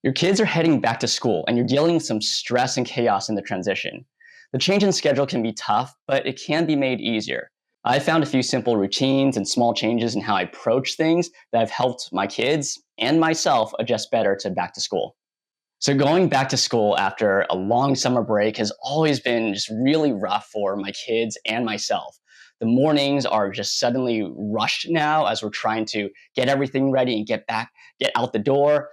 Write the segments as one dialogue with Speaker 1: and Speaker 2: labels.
Speaker 1: Your kids are heading back to school and you're dealing with some stress and chaos in the transition. The change in schedule can be tough, but it can be made easier. I found a few simple routines and small changes in how I approach things that have helped my kids and myself adjust better to back to school. So going back to school after a long summer break has always been just really rough for my kids and myself. The mornings are just suddenly rushed now as we're trying to get everything ready and get out the door.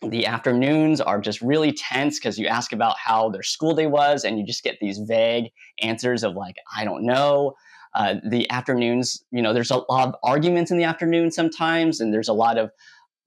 Speaker 1: The afternoons are just really tense because you ask about how their school day was and you just get these vague answers of like, I don't know. The afternoons, there's a lot of arguments in the afternoon sometimes, and there's a lot of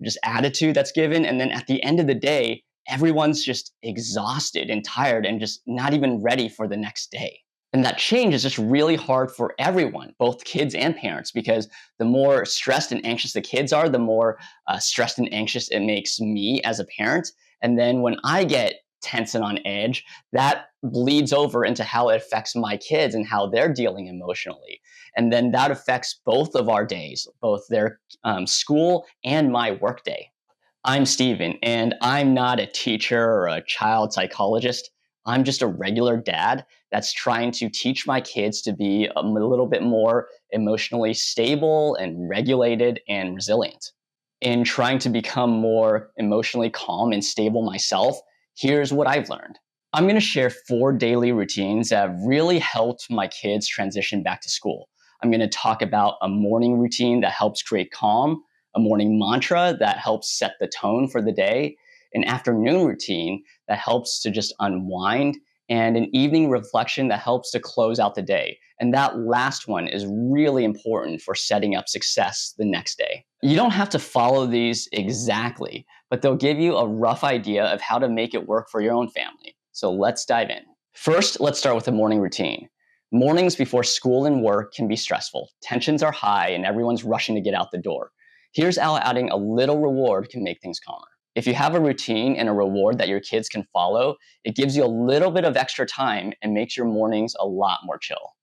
Speaker 1: just attitude that's given. And then at the end of the day, everyone's just exhausted and tired and just not even ready for the next day. And that change is just really hard for everyone, both kids and parents, because the more stressed and anxious the kids are, the more stressed and anxious it makes me as a parent. And then when I get tense and on edge, that bleeds over into how it affects my kids and how they're dealing emotionally. And then that affects both of our days, both their school and my work day. I'm Steven, and I'm not a teacher or a child psychologist. I'm just a regular dad that's trying to teach my kids to be a little bit more emotionally stable and regulated and resilient. In trying to become more emotionally calm and stable myself, here's what I've learned. I'm going to share 4 daily routines that have really helped my kids transition back to school. I'm going to talk about a morning routine that helps create calm, a morning mantra that helps set the tone for the day, an afternoon routine that helps to just unwind, and an evening reflection that helps to close out the day. And that last one is really important for setting up success the next day. You don't have to follow these exactly, but they'll give you a rough idea of how to make it work for your own family. So let's dive in. First, let's start with the morning routine. Mornings before school and work can be stressful. Tensions are high and everyone's rushing to get out the door. Here's how adding a little reward can make things calmer. If you have a routine and a reward that your kids can follow, it gives you a little bit of extra time and makes your mornings a lot more chill.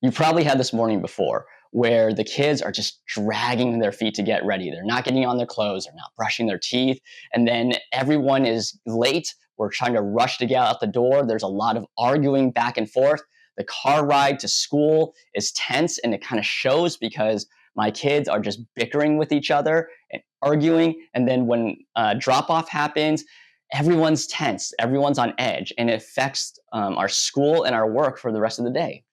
Speaker 1: You probably had this morning before where the kids are just dragging their feet to get ready. They're not getting on their clothes, they're not brushing their teeth, and then everyone is late. We're trying to rush to get out the door. There's a lot of arguing back and forth. The car ride to school is tense, and it kind of shows because my kids are just bickering with each other and arguing. And then when drop off happens, everyone's tense, everyone's on edge, and it affects our school and our work for the rest of the day.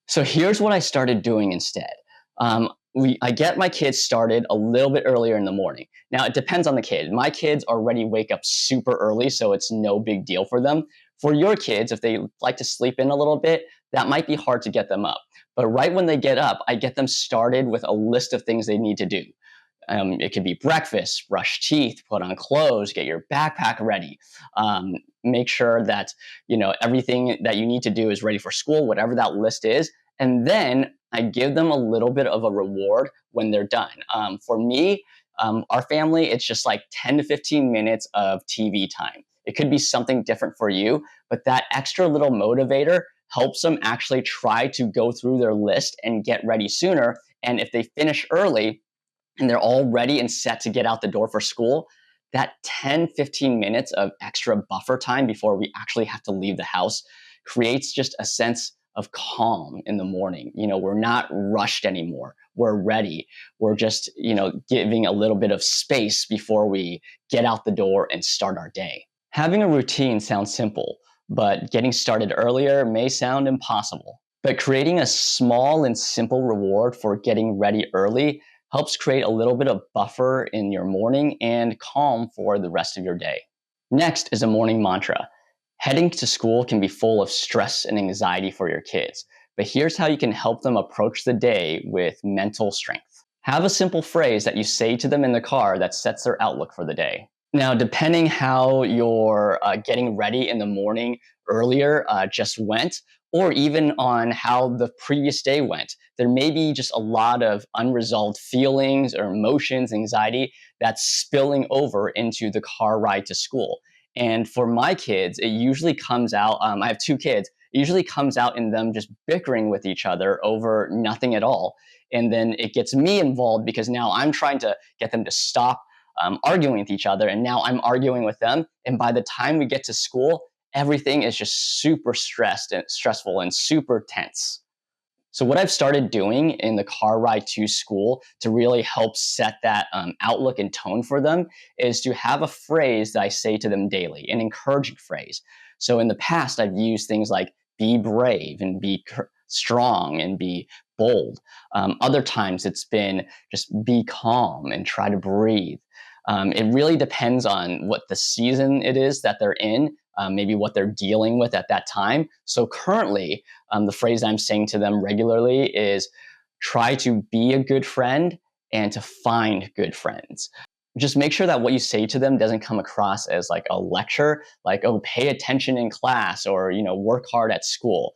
Speaker 1: So here's what I started doing instead. I get my kids started a little bit earlier in the morning. Now, it depends on the kid. My kids already wake up super early, so it's no big deal for them. For your kids, if they like to sleep in a little bit, that might be hard to get them up. But right when they get up, I get them started with a list of things they need to do. It could be breakfast, brush teeth, put on clothes, get your backpack ready, make sure that everything that you need to do is ready for school, whatever that list is. And then I give them a little bit of a reward when they're done. For me, our family, it's just like 10 to 15 minutes of TV time. It could be something different for you, but that extra little motivator helps them actually try to go through their list and get ready sooner. And if they finish early and they're all ready and set to get out the door for school, that 10, 15 minutes of extra buffer time before we actually have to leave the house creates just a sense of calm in the morning. We're not rushed anymore. We're ready. We're just, giving a little bit of space before we get out the door and start our day. Having a routine sounds simple, but getting started earlier may sound impossible. But creating a small and simple reward for getting ready early helps create a little bit of buffer in your morning and calm for the rest of your day. Next is a morning mantra. Heading to school can be full of stress and anxiety for your kids, but here's how you can help them approach the day with mental strength. Have a simple phrase that you say to them in the car that sets their outlook for the day. Now, depending how you're getting ready in the morning earlier just went, or even on how the previous day went, there may be just a lot of unresolved feelings or emotions, anxiety that's spilling over into the car ride to school. And for my kids, it usually comes out, I have 2 kids, it usually comes out in them just bickering with each other over nothing at all. And then it gets me involved because now I'm trying to get them to stop arguing with each other, and now I'm arguing with them. And by the time we get to school, everything is just super stressful and super tense. So what I've started doing in the car ride to school to really help set that outlook and tone for them is to have a phrase that I say to them daily, an encouraging phrase. So in the past, I've used things like be brave and be strong and be bold. Other times it's been just be calm and try to breathe. It really depends on what the season it is that they're in, maybe what they're dealing with at that time. So currently, the phrase I'm saying to them regularly is try to be a good friend and to find good friends. Just make sure that what you say to them doesn't come across as like a lecture, like, oh, pay attention in class or, work hard at school.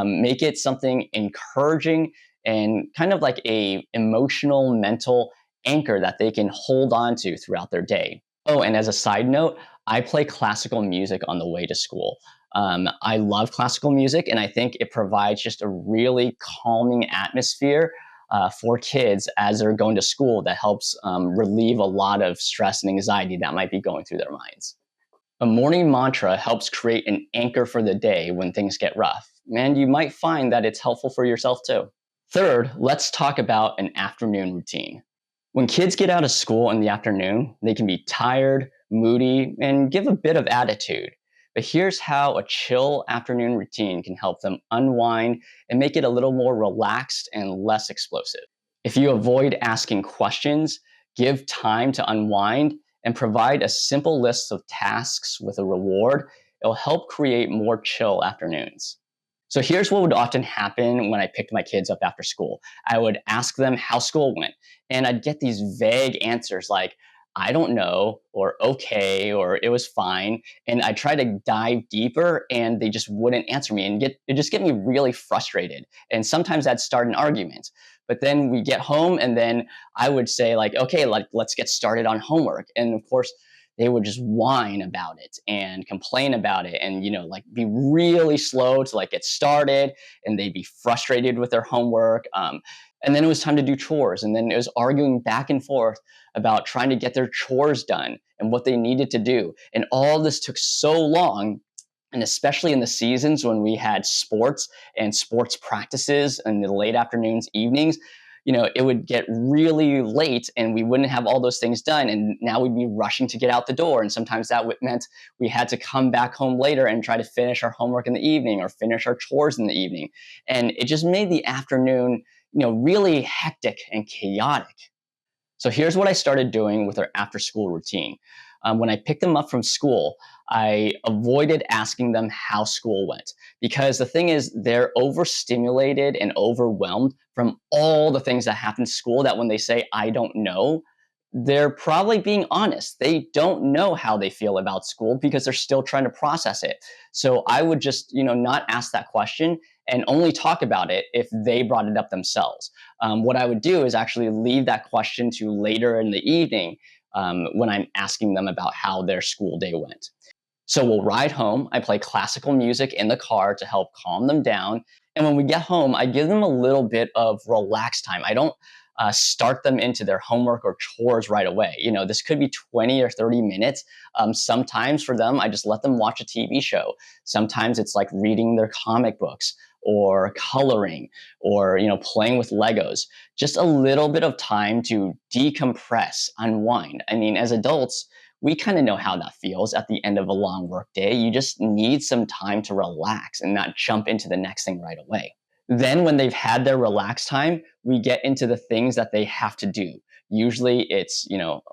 Speaker 1: Make it something encouraging and kind of like a emotional, mental anchor that they can hold on to throughout their day. Oh, and as a side note, I play classical music on the way to school. I love classical music, and I think it provides just a really calming atmosphere for kids as they're going to school that helps relieve a lot of stress and anxiety that might be going through their minds. A morning mantra helps create an anchor for the day when things get rough, and you might find that it's helpful for yourself too. Third, let's talk about an afternoon routine. When kids get out of school in the afternoon, they can be tired, moody, and give a bit of attitude. But here's how a chill afternoon routine can help them unwind and make it a little more relaxed and less explosive. If you avoid asking questions, give time to unwind, and provide a simple list of tasks with a reward, it'll help create more chill afternoons. So here's what would often happen when I picked my kids up after school. I would ask them how school went, and I'd get these vague answers like, I don't know, or okay, or it was fine. And I try to dive deeper and they just wouldn't answer me and it just get me really frustrated. And sometimes I'd start an argument. But then we get home and then I would say like, okay, let's get started on homework. And of course, they would just whine about it and complain about it and like be really slow to like get started, and they'd be frustrated with their homework. And then it was time to do chores, and then it was arguing back and forth about trying to get their chores done and what they needed to do. And all this took so long. And especially in the seasons when we had sports and sports practices in the late afternoons, evenings, it would get really late and we wouldn't have all those things done. And now we'd be rushing to get out the door. And sometimes that meant we had to come back home later and try to finish our homework in the evening or finish our chores in the evening. And it just made the afternoon, really hectic and chaotic. So here's what I started doing with our after school routine. When I picked them up from school, I avoided asking them how school went because the thing is they're overstimulated and overwhelmed from all the things that happen in school that when they say, I don't know, they're probably being honest. They don't know how they feel about school because they're still trying to process it. So I would just, not ask that question and only talk about it if they brought it up themselves. What I would do is actually leave that question to later in the evening when I'm asking them about how their school day went. So we'll ride home. I play classical music in the car to help calm them down. And when we get home, I give them a little bit of relaxed time. I don't start them into their homework or chores right away. This could be 20 or 30 minutes. Sometimes for them, I just let them watch a TV show. Sometimes it's like reading their comic books or coloring or playing with Legos. Just a little bit of time to decompress, unwind. I mean, as adults, we kind of know how that feels at the end of a long work day. You just need some time to relax and not jump into the next thing right away. Then when they've had their relaxed time, we get into the things that they have to do. Usually it's,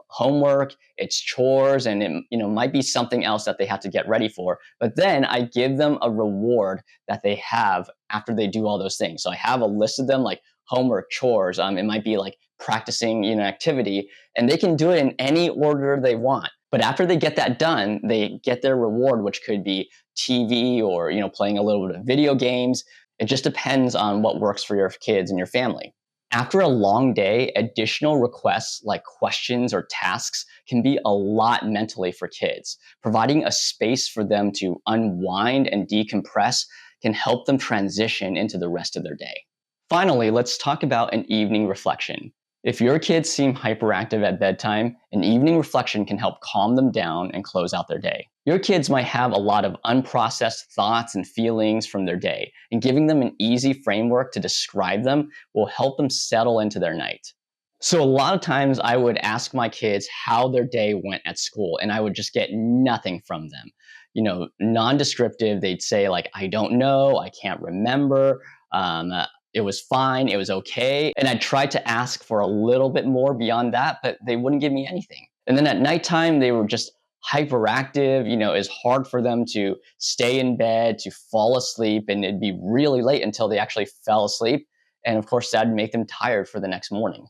Speaker 1: homework, it's chores, and it, might be something else that they have to get ready for. But then I give them a reward that they have after they do all those things. So I have a list of them like homework, chores. It might be like practicing, activity, and they can do it in any order they want. But after they get that done, they get their reward, which could be TV or, playing a little bit of video games. It just depends on what works for your kids and your family. After a long day, additional requests like questions or tasks can be a lot mentally for kids. Providing a space for them to unwind and decompress can help them transition into the rest of their day. Finally, let's talk about an evening reflection. If your kids seem hyperactive at bedtime, an evening reflection can help calm them down and close out their day. Your kids might have a lot of unprocessed thoughts and feelings from their day, and giving them an easy framework to describe them will help them settle into their night. So a lot of times I would ask my kids how their day went at school, and I would just get nothing from them. Non-descriptive. They'd say like, I don't know, I can't remember. It was fine, it was okay. And I tried to ask for a little bit more beyond that, but they wouldn't give me anything. And then at nighttime, they were just hyperactive. It's hard for them to stay in bed, to fall asleep, and it'd be really late until they actually fell asleep. And of course, that'd make them tired for the next morning.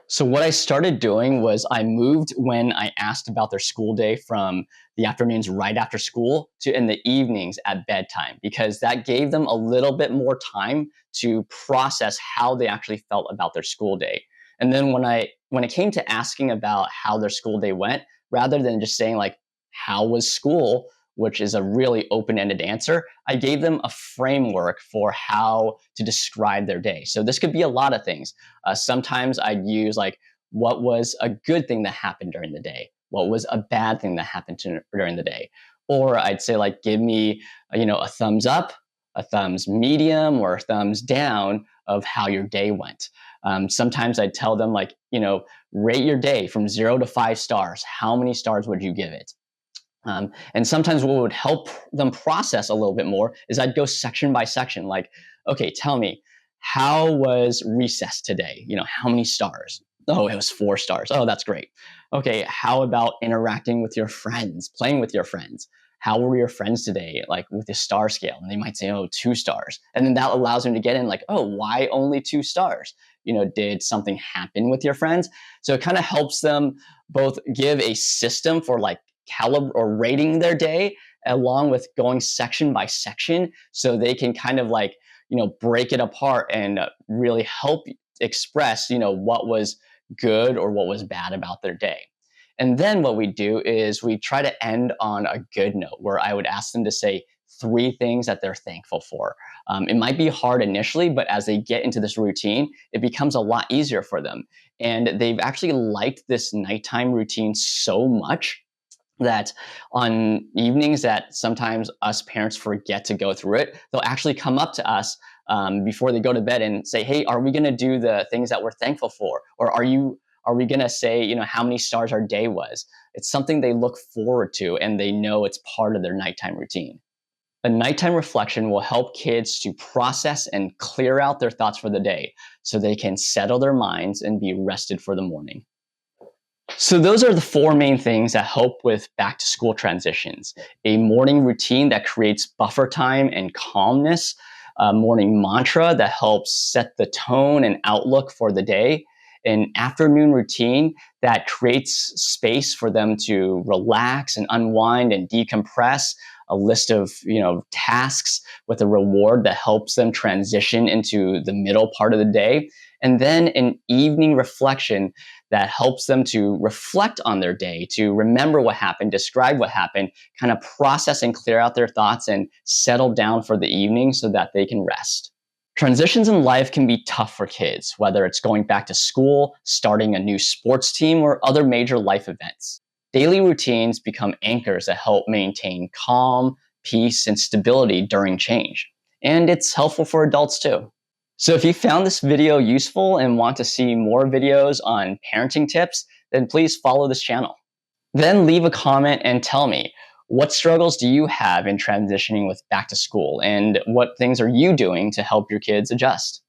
Speaker 1: So what I started doing was I moved when I asked about their school day from the afternoons right after school to in the evenings at bedtime, because that gave them a little bit more time to process how they actually felt about their school day. And then when it came to asking about how their school day went, rather than just saying like, how was school, which is a really open-ended answer, I gave them a framework for how to describe their day. So this could be a lot of things. Sometimes I'd use like, what was a good thing that happened during the day? What was a bad thing that happened during the day? Or I'd say like, give me, a thumbs up, a thumbs medium, or a thumbs down of how your day went. Sometimes I'd tell them like, rate your day from 0 to 5 stars. How many stars would you give it? And sometimes what would help them process a little bit more is I'd go section by section, like, okay, tell me, how was recess today? How many stars? Oh, it was 4 stars. Oh, that's great. Okay, how about interacting with your friends, playing with your friends? How were your friends today, like with the star scale? And they might say, oh, 2 stars. And then that allows them to get in like, oh, why only 2 stars? Did something happen with your friends? So it kind of helps them both give a system for like caliber or rating their day, along with going section by section, so they can kind of like break it apart and really help express what was good or what was bad about their day. And then what we do is we try to end on a good note, where I would ask them to say 3 things that they're thankful for. It might be hard initially, but as they get into this routine, it becomes a lot easier for them. And they've actually liked this nighttime routine so much that on evenings that sometimes us parents forget to go through it, they'll actually come up to us before they go to bed and say, hey, are we going to do the things that we're thankful for? Or are we going to say, how many stars our day was? It's something they look forward to, and they know it's part of their nighttime routine. A nighttime reflection will help kids to process and clear out their thoughts for the day, so they can settle their minds and be rested for the morning. So those are the 4 main things that help with back to school transitions. A morning routine that creates buffer time and calmness, a morning mantra that helps set the tone and outlook for the day, an afternoon routine that creates space for them to relax and unwind and decompress, a list of tasks with a reward that helps them transition into the middle part of the day, and then an evening reflection that helps them to reflect on their day, to remember what happened, describe what happened, kind of process and clear out their thoughts and settle down for the evening so that they can rest. Transitions in life can be tough for kids, whether it's going back to school, starting a new sports team, or other major life events. Daily routines become anchors that help maintain calm, peace, and stability during change. And it's helpful for adults too. So if you found this video useful and want to see more videos on parenting tips, then please follow this channel. Then leave a comment and tell me, what struggles do you have in transitioning with back to school, and what things are you doing to help your kids adjust?